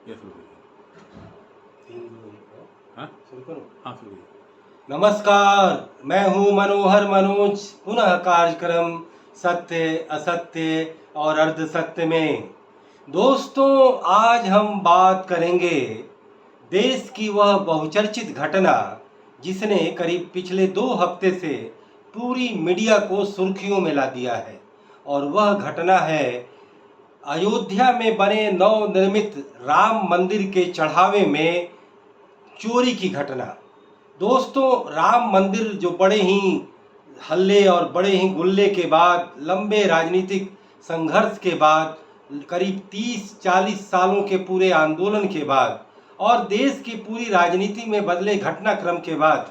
ये शुरू करिए। हाँ शुरू करो। हाँ शुरू करिए। नमस्कार, मैं हूं मनोहर मनोज। पुनः कार्यक्रम सत्य असत्य और अर्ध सत्य में। दोस्तों, आज हम बात करेंगे देश की वह बहुचर्चित घटना जिसने करीब पिछले 2 हफ्ते से पूरी मीडिया को सुर्खियों में ला दिया है, और वह घटना है अयोध्या में बने नवनिर्मित राम मंदिर के चढ़ावे में चोरी की घटना। दोस्तों, राम मंदिर जो बड़े ही हल्ले और बड़े ही गुल्ले के बाद, लंबे राजनीतिक संघर्ष के बाद, करीब 30-40 सालों के पूरे आंदोलन के बाद और देश की पूरी राजनीति में बदले घटनाक्रम के बाद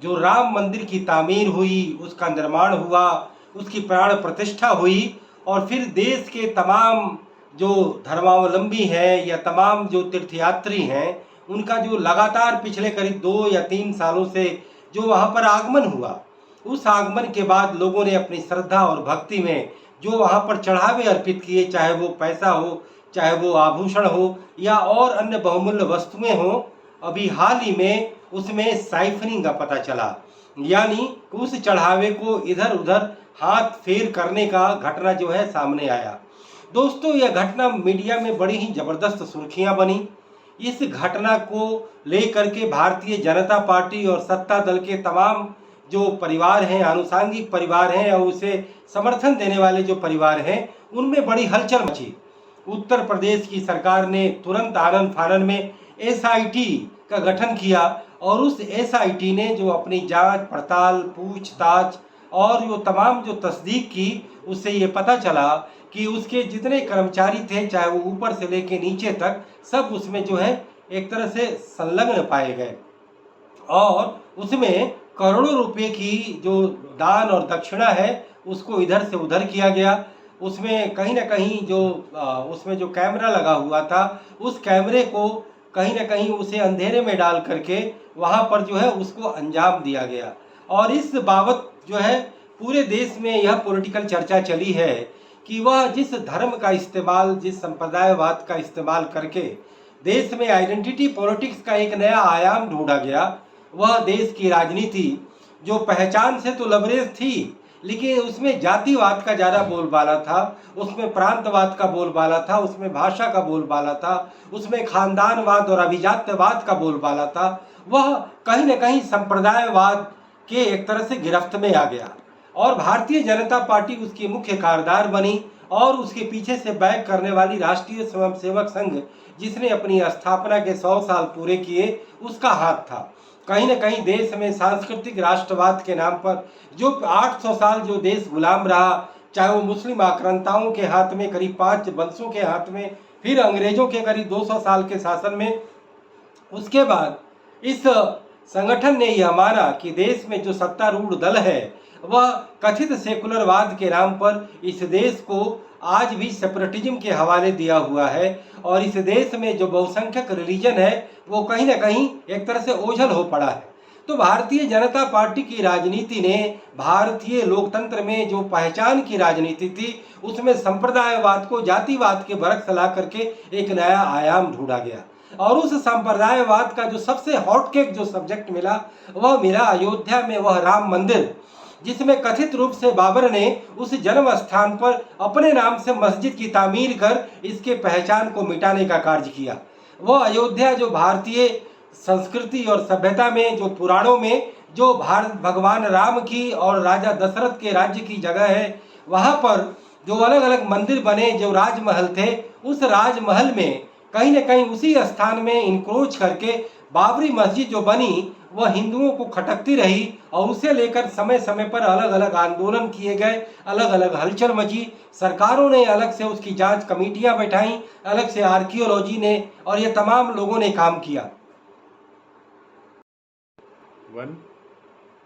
जो राम मंदिर की तामीर हुई, उसका निर्माण हुआ, उसकी प्राण प्रतिष्ठा हुई, और फिर देश के तमाम जो धर्मावलंबी हैं या तमाम जो तीर्थयात्री हैं, उनका जो लगातार पिछले करीब 2 या 3 सालों से जो वहाँ पर आगमन हुआ, उस आगमन के बाद लोगों ने अपनी श्रद्धा और भक्ति में जो वहाँ पर चढ़ावे अर्पित किए, चाहे वो पैसा हो, चाहे वो आभूषण हो या और अन्य बहुमूल्य वस्तुएं हों, अभी हाल ही में उसमें साइफनिंग का पता चला, यानी उस चढ़ावे को इधर उधर हाथ फेर करने का घटना जो है सामने आया। दोस्तों, यह घटना मीडिया में बड़ी ही जबरदस्त सुर्खियां बनी। इस घटना को लेकर के भारतीय जनता पार्टी और सत्ता दल के तमाम जो परिवार हैं, आनुषांगिक परिवार हैं, और उसे समर्थन देने वाले जो परिवार हैं, उनमें बड़ी हलचल मची। उत्तर प्रदेश की सरकार ने तुरंत आनन फानन में एसआईटी का गठन किया, और उस एसआईटी ने जो अपनी जांच पड़ताल, पूछताछ और जो तमाम जो तस्दीक की, उससे ये पता चला कि उसके जितने कर्मचारी थे, चाहे वो ऊपर से लेके नीचे तक, सब उसमें जो है एक तरह से संलग्न पाए गए, और उसमें करोड़ों रुपए की जो दान और दक्षिणा है उसको इधर से उधर किया गया। उसमें कहीं ना कहीं जो उसमें जो कैमरा लगा हुआ था, उस कैमरे को कहीं ना कहीं उसे अंधेरे में डाल करके वहाँ पर जो है उसको अंजाम दिया गया। और इस बाबत जो है पूरे देश में यह पॉलिटिकल चर्चा चली है कि वह जिस धर्म का इस्तेमाल, जिस संप्रदायवाद का इस्तेमाल करके देश में आइडेंटिटी पॉलिटिक्स का एक नया आयाम ढूंढा गया, वह देश की राजनीति जो पहचान से तो लबरेज थी, लेकिन उसमें जातिवाद का ज़्यादा बोलबाला था, उसमें प्रांतवाद का बोलबाला था, उसमें भाषा का बोलबाला था, उसमें खानदानवाद और अभिजात्यवाद का बोलबाला था, वह कहीं न कहीं संप्रदायवाद के एक तरह से गिरफ्त में आ गया, और भारतीय जनता पार्टी उसकी मुख्य कारदार बनी, और उसके पीछे से बैक करने वाली राष्ट्रीय स्वयंसेवक संघ, जिसने अपनी स्थापना के 100 साल पूरे किए, उसका हाथ था। कहीं न कहीं देश में सांस्कृतिक राष्ट्रवाद के नाम पर जो 800 साल जो देश गुलाम रहा, चाहे वो मुस्लिम आक्रांताओं के हाथ में, करीब 5 वंशों के हाथ में, फिर अंग्रेजों के करीब 200 साल के शासन में, उसके बाद इस संगठन ने यह माना कि देश में जो सत्तारूढ़ दल है वह कथित सेकुलरवाद के नाम पर इस देश को आज भी सेपरेटिज्म के हवाले दिया हुआ है, और इस देश में जो बहुसंख्यक रिलीजन है वो कहीं ना कहीं एक तरह से ओझल हो पड़ा है। तो भारतीय जनता पार्टी की राजनीति ने भारतीय लोकतंत्र में जो पहचान की राजनीति थी, उसमें संप्रदायवाद को जातिवाद के बरक्स ला करके एक नया आयाम ढूंढा गया, और उस संप्रदायवाद का जो सबसे हॉटकेक जो सब्जेक्ट मिला, वह मिला अयोध्या में वह राम मंदिर, जिसमें कथित रूप से बाबर ने उस जन्म स्थान पर अपने नाम से मस्जिद की तामीर कर इसके पहचान को मिटाने का कार्य किया। वह अयोध्या जो भारतीय संस्कृति और सभ्यता में, जो पुराणों में जो भारत भगवान राम की और राजा दशरथ के राज्य की जगह है, वहाँ पर जो अलग अलग मंदिर बने, जो राजमहल थे, उस राजमहल में कहीं न कहीं उसी स्थान में इंक्रोच करके बाबरी मस्जिद जो बनी, वह हिंदुओं को खटकती रही, और उसे लेकर समय समय पर अलग अलग आंदोलन किए गए, अलग अलग हलचल मची। सरकारों ने अलग से उसकी जांच कमेटियां बैठाई, अलग से आर्कियोलॉजी ने, और ये तमाम लोगों ने काम किया। 1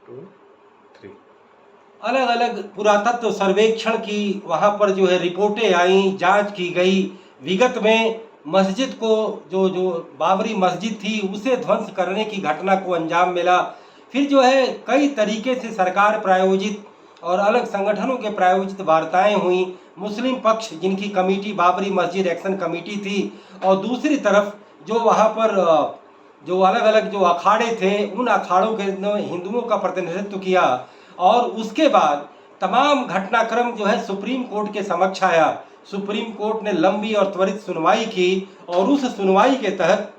2 3 अलग अलग पुरातत्व सर्वेक्षण की वहाँ पर जो है रिपोर्टें आई, जांच की गई। विगत में मस्जिद को जो जो बाबरी मस्जिद थी उसे ध्वंस करने की घटना को अंजाम मिला। फिर जो है कई तरीके से सरकार प्रायोजित और अलग संगठनों के प्रायोजित वार्ताएं हुई, मुस्लिम पक्ष जिनकी कमेटी बाबरी मस्जिद एक्शन कमेटी थी, और दूसरी तरफ जो वहाँ पर जो अलग अलग जो अखाड़े थे, उन अखाड़ों के हिंदुओं का प्रतिनिधित्व किया। और उसके बाद तमाम घटनाक्रम जो है सुप्रीम कोर्ट के समक्ष आया। सुप्रीम कोर्ट ने लंबी और त्वरित सुनवाई की, और उस सुनवाई के तहत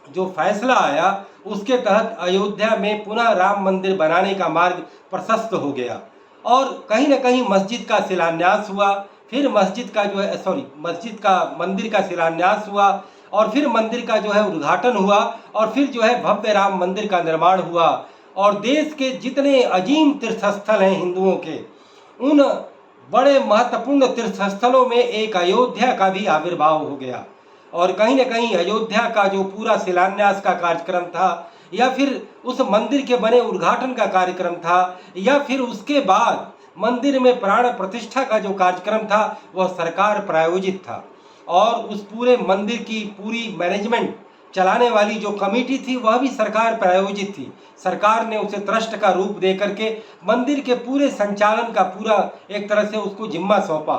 जो फैसला आया, उसके तहत अयोध्या में पुनः राम मंदिर बनाने का मार्ग प्रशस्त हो गया। और कहीं न कहीं मस्जिद का शिलान्यास हुआ, फिर मस्जिद का जो है मंदिर का शिलान्यास हुआ, और फिर मंदिर का जो है उद्घाटन हुआ, और फिर जो है भव्य राम मंदिर का निर्माण हुआ। और देश के जितने अजीम तीर्थस्थल हैं हिंदुओं के, उन बड़े महत्वपूर्ण तीर्थस्थलों में एक अयोध्या का भी आविर्भाव हो गया। और कहीं न कहीं अयोध्या का जो पूरा शिलान्यास का कार्यक्रम था, या फिर उस मंदिर के बने उद्घाटन का कार्यक्रम था, या फिर उसके बाद मंदिर में प्राण प्रतिष्ठा का जो कार्यक्रम था, वह सरकार प्रायोजित था। और उस पूरे मंदिर की पूरी मैनेजमेंट चलाने वाली जो कमेटी थी, वह भी सरकार प्रायोजित थी। सरकार ने उसे ट्रस्ट का रूप दे करके मंदिर के पूरे संचालन का पूरा एक तरह से उसको जिम्मा सौंपा।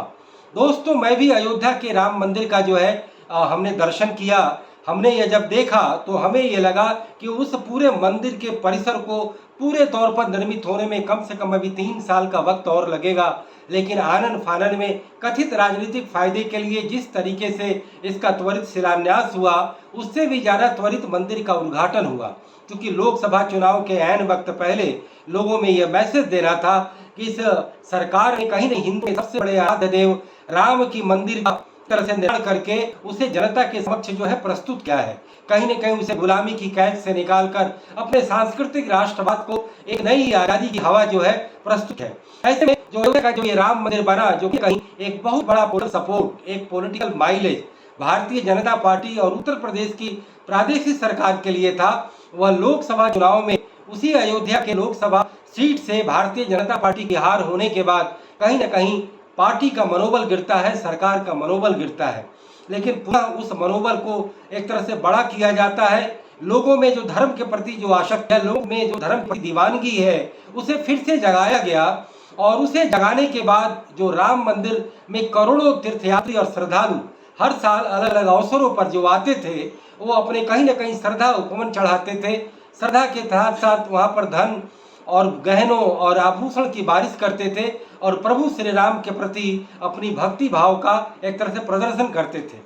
दोस्तों, मैं भी अयोध्या के राम मंदिर का जो है हमने दर्शन किया। हमने ये जब देखा तो हमें ये लगा कि उस पूरे मंदिर के परिसर को पूरे तौर पर निर्मित होने में कम से कम अभी 3 साल का वक्त और लगेगा। लेकिन आनन फानन में कथित राजनीतिक फायदे के लिए जिस तरीके से इसका त्वरित शिलान्यास हुआ, उससे भी ज़्यादा त्वरित मंदिर का उद्घाटन हुआ। क्योंकि लोकसभा चुनाव के ऐन वक्त पहले लोगों में यह मैसेज देना था कि इस सरकार ने कहीं न हिंदू के सबसे बड़े आराध्य देव राम की मंदिर का तरह से निर्माण करके उसे जनता के समक्ष जो है प्रस्तुत किया है। कहीं न कहीं उसे गुलामी की कैद से निकालकर अपने सांस्कृतिक राष्ट्रवाद को एक नई आज़ादी की हवा जो है प्रस्तुत है। ऐसे में जो ये राम मंदिर बना, जो कि कहीं एक बहुत बड़ा पोलिटिकल सपोर्ट, एक political mileage Bharatiya Janata party और उत्तर प्रदेश की प्रादेशिक सरकार के लिए था, वह लोकसभा चुनाव में उसी अयोध्या के लोकसभा सीट से भारतीय जनता पार्टी की हार होने के बाद कहीं न कहीं पार्टी का मनोबल गिरता है, सरकार का मनोबल गिरता है। लेकिन पुनः उस मनोबल को एक तरह से बड़ा किया जाता है। लोगों में जो धर्म के प्रति जो आसक्ति है, लोगों में जो धर्म की दीवानगी है, उसे फिर से जगाया गया। और उसे जगाने के बाद जो राम मंदिर में करोड़ों तीर्थयात्री और श्रद्धालु हर साल अलग अलग अवसरों पर जो आते थे, वो अपने कहीं न कहीं श्रद्धा उपमन चढ़ाते थे। श्रद्धा के साथ साथ वहाँ पर धन और गहनों और आभूषण की बारिश करते थे, और प्रभु श्री राम के प्रति अपनी भक्ति भाव का एक तरह से प्रदर्शन करते थे।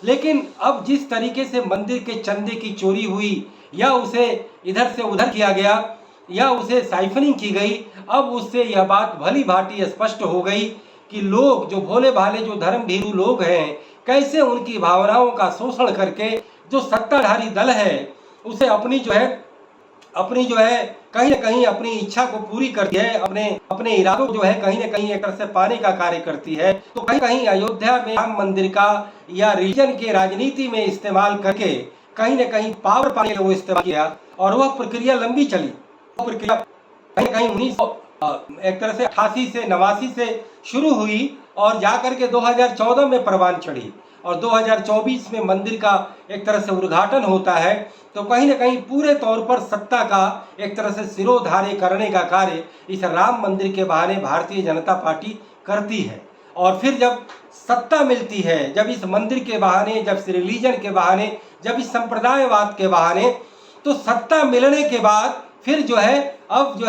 लेकिन अब जिस तरीके से मंदिर के चंदे की चोरी हुई, या उसे इधर से उधर किया गया, या उसे साइफनिंग की गई, अब उससे यह बात भली भांति स्पष्ट हो गई कि लोग जो भोले भाले जो धर्म भीरू लोग हैं, कैसे उनकी भावनाओं का शोषण करके जो सत्ताधारी दल है उसे अपनी जो है कहीं न कहीं अपनी इच्छा को पूरी करती है, अपने इरादों जो है कहीं न कहीं एक तरह से पाने का कार्य करती है। तो कहीं कहीं अयोध्या में राम मंदिर का या रिलीजन के राजनीति में इस्तेमाल करके कहीं न कहीं पावर पाने के लिए वो इस्तेमाल किया, और वह प्रक्रिया लंबी चली। वो प्रक्रिया कहीं न कहीं 1988 से 89 से शुरू हुई, और जाकर के 2014 में परवान चढ़ी, और 2024 में मंदिर का एक तरह से उद्घाटन होता है। तो कहीं न कहीं पूरे तौर पर सत्ता का एक तरह से सिरोधार्य करने का कार्य इस राम मंदिर के बहाने भारतीय जनता पार्टी करती है। और फिर जब सत्ता मिलती है, जब इस मंदिर के बहाने, जब इस रिलीजन के बहाने, जब इस संप्रदायवाद के बहाने, तो सत्ता मिलने के बाद फिर अब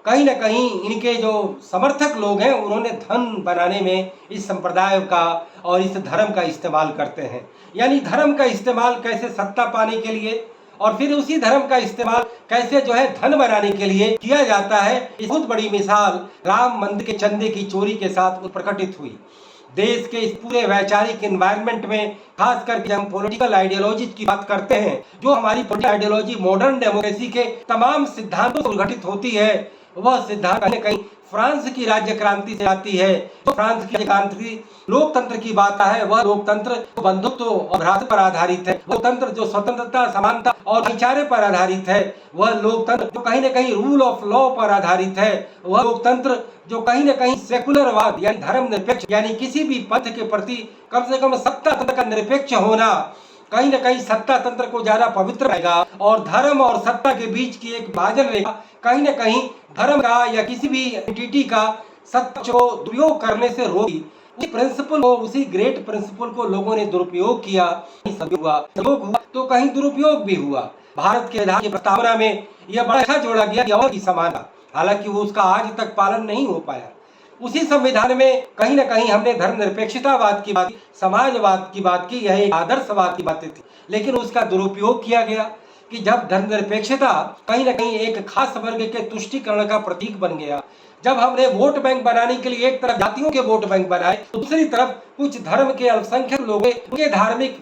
कहीं न कहीं इनके जो समर्थक लोग हैं, उन्होंने धन बनाने में इस संप्रदाय का और इस धर्म का इस्तेमाल करते हैं। यानी धर्म का इस्तेमाल कैसे सत्ता पाने के लिए, और फिर उसी धर्म का इस्तेमाल कैसे धन बनाने के लिए किया जाता है। इस बहुत बड़ी मिसाल राम मंदिर के चंदे की चोरी के साथ प्रकटित हुई। देश के इस पूरे वैचारिक एनवायरनमेंट में, खास करके हम पॉलिटिकल आइडियोलॉजी की बात करते हैं, जो हमारी पॉलिटिकल आइडियोलॉजी मॉडर्न डेमोक्रेसी के तमाम सिद्धांतों से उद्घटित होती है, वह सिद्धांत कहीं न कहीं फ्रांस की राज्य क्रांति से आती है। तो फ्रांस की क्रांति लोकतंत्र की बात है, वह लोकतंत्र बंधुत्व और भ्रातृत्व पर आधारित है। वो तंत्र जो स्वतंत्रता, समानता और भाईचारे पर आधारित है। वह लोकतंत्र जो कहीं न कहीं रूल ऑफ लॉ पर आधारित है। वह लोकतंत्र जो कहीं न कहीं सेकुलरवाद यानी धर्मनिरपेक्ष, यानी किसी भी पंथ के प्रति कम से कम सत्ता तंत्र का निरपेक्ष होना कहीं न कहीं सत्ता तंत्र को ज्यादा पवित्र रहेगा, और धर्म और सत्ता के बीच की एक विभाजन रेखा कहीं न कहीं धर्म का या किसी भी एंटिटी का सत्ता को दुरुपयोग करने से रोकी। उसी प्रिंसिपल को, उसी ग्रेट प्रिंसिपल को लोगों ने दुरुपयोग किया, सदुपयोग हुआ तो कहीं दुरुपयोग भी हुआ। भारत के संविधान की प्रस्तावना में यह बड़ा अच्छा जोड़ा गया कि और की समानता, हालांकि वो उसका आज तक पालन नहीं हो पाया। उसी संविधान में कहीं ना कहीं हमने धर्मनिरपेक्षतावाद की बात, समाजवाद की बात की, यह एक आदर्शवाद की बातें थी, लेकिन उसका दुरुपयोग किया गया कि जब धर्मनिरपेक्षता कहीं ना कहीं एक खास वर्ग के तुष्टीकरण का प्रतीक बन गया, जब हमने वोट बैंक बनाने के लिए एक तरफ जातियों के वोट बैंक बनाए तो दूसरी तरफ कुछ धर्म के अल्पसंख्यक लोग उनके धार्मिक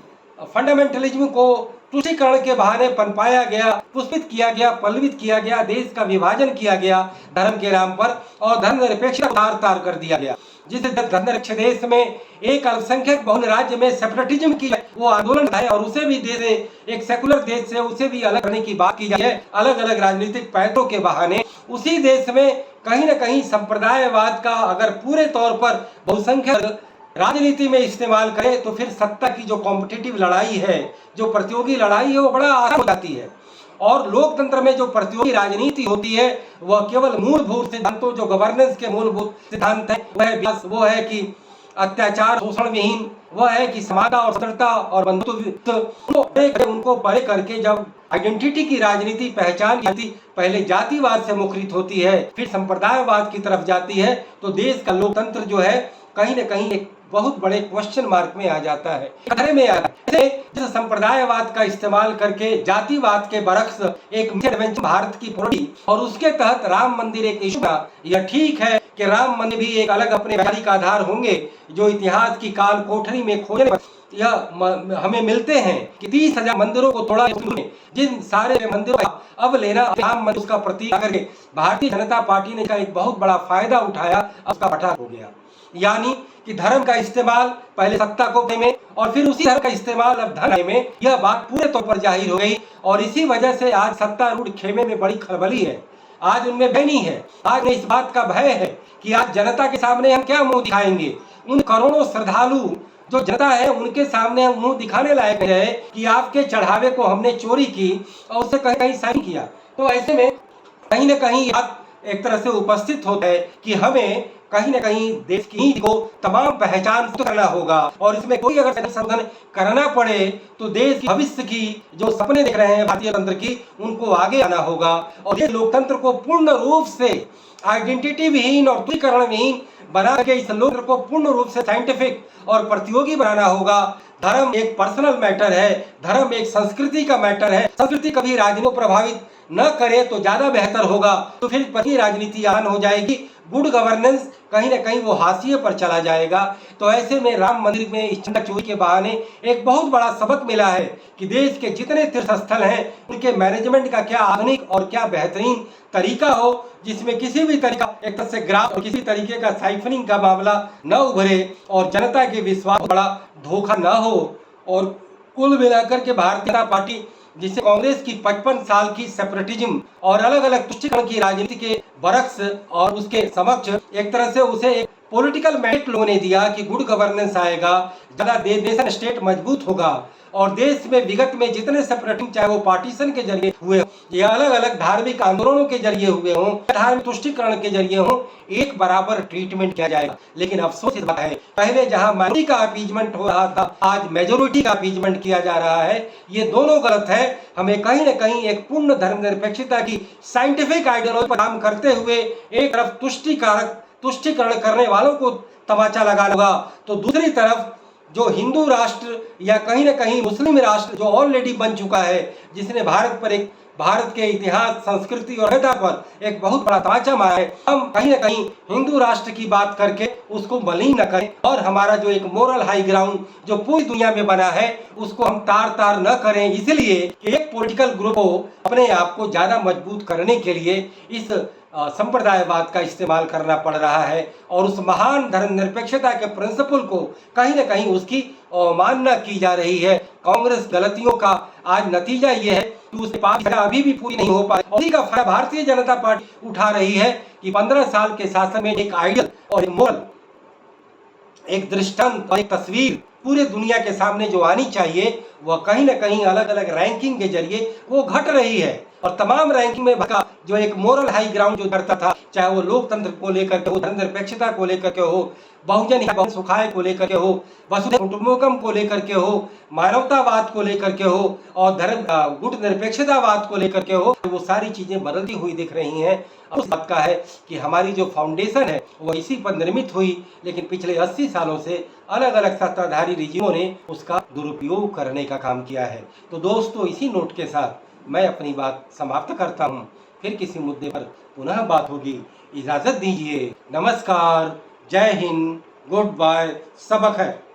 फंडामेंटलिज्म को तुष्टीकरण के बहाने पनपाया गया, पुष्पित किया गया, पल्लवित किया गया, देश का विभाजन किया गया धर्म के नाम पर और धर्मनिरपेक्षता तार तार कर दिया गया। जिस धर्मनिरपेक्ष देश में एक अल्पसंख्यक बहुल राज्य में सेपरेटिज्म की वो आंदोलन है और उसे भी देश एक सेकुलर देश से उसे भी अलग करने की बात की जाए है, अलग अलग राजनीतिक पैतों के बहाने उसी देश में कहीं ना कहीं संप्रदायवाद का अगर पूरे तौर पर बहुसंख्यक राजनीति में इस्तेमाल करें तो फिर सत्ता की जो कॉम्पिटिटिव लड़ाई है, जो प्रतियोगी लड़ाई है, वो बड़ा आसान हो जाती है। और लोकतंत्र में जो प्रतियोगी राजनीति होती है वह केवल मूलभूत सिद्धांतों, जो गवर्नेंस के मूलभूत सिद्धांत है, वो है कि अत्याचार शोषण विहीन, वह है कि समानता और स्वतंत्रता और बंधुत्व, उनको परे करके जब आइडेंटिटी की राजनीति पहचान की पहले जातिवाद से मुखरित होती है, फिर संप्रदायवाद की तरफ जाती है, तो देश का लोकतंत्र जो है कहीं न कहीं एक बहुत बड़े क्वेश्चन मार्क में आ जाता है, खतरे में आता है। जिस संप्रदायवाद का इस्तेमाल करके जातिवाद के बरक्स एक भारत की पॉलिटी और उसके तहत राम मंदिर एक इशू था। यह ठीक है कि राम मंदिर भी एक अलग अपने वैचारिक आधार होंगे जो इतिहास की काल कोठरी में खोजने यह हमें मिलते हैं कि 30,000 मंदिरों को तोड़ा, जिन सारे मंदिरों का अब लेना राम मंदिर उसका प्रतीक करके भारतीय जनता पार्टी ने एक बहुत बड़ा फायदा उठाया, उसका पटा हो गया। यानी कि धर्म का इस्तेमाल पहले सत्ता को में और फिर उसी धर्म का इस्तेमाल अब धन में, यह बात पूरे तौर पर जाहिर हो गई और इसी वजह से आज सत्तारूढ़ खेमे में बड़ी खलबली है। आज उनमें भय नहीं है, आज इस बात का भय है कि आज जनता के सामने हम क्या मुंह दिखाएंगे। उन करोड़ों श्रद्धालु जो जनता है उनके सामने हम मुंह दिखाने लायक है कि आपके चढ़ावे को हमने चोरी की और उससे कहीं कहीं साइन किया। तो ऐसे में कहीं ना कहीं बात एक तरह से उपस्थित होता है कि हमें कहीं न कहीं देश की नीति को तमाम पहचान करना होगा और इसमें कोई अगर संशोधन करना पड़े तो देश की भविष्य की जो सपने देख रहे हैं भारतीय तंत्र की, उनको आगे आना होगा और ये लोकतंत्र को पूर्ण रूप से आइडेंटिटी विहीन और तुष्टीकरण विहीन बना के इस लोकतंत्र को पूर्ण रूप से साइंटिफिक और प्रतियोगी बनाना होगा। धर्म एक पर्सनल मैटर है, धर्म एक संस्कृति का मैटर है, संस्कृति कभी राजनीति को प्रभावित न करे तो ज्यादा बेहतर होगा, तो फिर पति राजनीति आन हो जाएगी, गुड गवर्नेंस कहीं ना कहीं वो हाशिए पर चला जाएगा। तो ऐसे में राम मंदिर में इस चंदा चोरी के बहाने एक बहुत बड़ा सबक मिला है कि देश के जितने तीर्थ स्थल हैं उनके मैनेजमेंट का क्या आधुनिक और क्या बेहतरीन तरीका हो, जिसमें किसी भी तरीका एक तरह से ग्राफ और किसी तरीके का साइफनिंग का मामला न उभरे और जनता के विश्वास बड़ा धोखा न हो। और कुल मिलाकर के भारतीय जनता पार्टी जिसे कांग्रेस की 55 साल की सेपरेटिज्म और अलग अलग तुष्टीकरण की राजनीति के बरक्स और उसके समक्ष एक तरह से उसे एक पॉलिटिकल मैंडेट लोगों ने दिया कि गुड गवर्नेंस आएगा, ज्यादा नेशन स्टेट मजबूत होगा और देश में विगत में जितने सेपरेटिज्म चाहे वो पार्टीशन के जरिए हुए या अलग अलग धार्मिक आंदोलनों के जरिए हुए हों, धार्मिक तुष्टीकरण के जरिए हों, एक बराबर ट्रीटमेंट किया जाएगा। लेकिन अफसोस इस बात है पहले जहां माइनॉरिटी का अपीजमेंट हो रहा था आज मेजोरिटी का अपीजमेंट किया जा रहा है, ये दोनों गलत है। हमें कहीं ना कहीं एक पूर्ण धर्मनिरपेक्षता की साइंटिफिक आइडियोलॉजी पर काम करते हुए एक तरफ तुष्टीकरण करने वालों को तमाचा लगाना होगा, तो दूसरी तरफ जो हिंदू राष्ट्र या कहीं ना कहीं मुस्लिम राष्ट्र जो ऑलरेडी बन चुका है, जिसने भारत के इतिहास, संस्कृति और सभ्यता पर एक बहुत बड़ा तमाचा मारा है, हम कहीं ना कहीं हिंदू राष्ट्र की बात करके उसको मलिन न करें और हमारा जो एक मोरल हाई ग्राउंड जो पूरी दुनिया में बना है उसको हम तार तार न करें। इसलिए कि एक पॉलिटिकल ग्रुप को अपने आप को ज्यादा मजबूत करने के लिए इस संप्रदायवाद का इस्तेमाल करना पड़ रहा है और उस महान धर्मनिरपेक्षता के प्रिंसिपल को कहीं ना कहीं उसकी अवमानना की जा रही है। कांग्रेस गलतियों का आज नतीजा ये है कि उसके पास अभी भी पूरी नहीं हो पाई और इसी का फायदा भारतीय जनता पार्टी उठा रही है कि 15 साल के शासन में एक आइडियल और एक मोरल, एक दृष्टांत और एक तस्वीर पूरे दुनिया के सामने जो आनी चाहिए वह कहीं ना कहीं अलग अलग रैंकिंग के जरिए वो घट रही है। और तमाम रैंकिंग में भटका जो एक मोरल हाई ग्राउंड जो करता था, चाहे वो लोकतंत्र को लेकर के हो, धर्मनिरपेक्षता को लेकर के हो, बहुजन हित सुखाय को लेकर के हो, वसुधैव कुटुंबकम को लेकर के हो, मानवतावाद को लेकर के हो और धर्म गुट निरपेक्षतावाद को लेकर के हो, वो सारी चीजें बदलती हुई दिख रही हैं। अब उस बात का है कि हमारी जो फाउंडेशन है वो इसी पर निर्मित हुई, लेकिन पिछले 80 सालों से अलग अलग सत्ताधारी रिजिमों ने उसका दुरुपयोग करने का काम किया है। तो दोस्तों, इसी नोट के साथ मैं अपनी बात समाप्त करता हूँ। फिर किसी मुद्दे पर पुनः बात होगी। इजाजत दीजिए। नमस्कार, जय हिंद, गुड बाय, सबक है।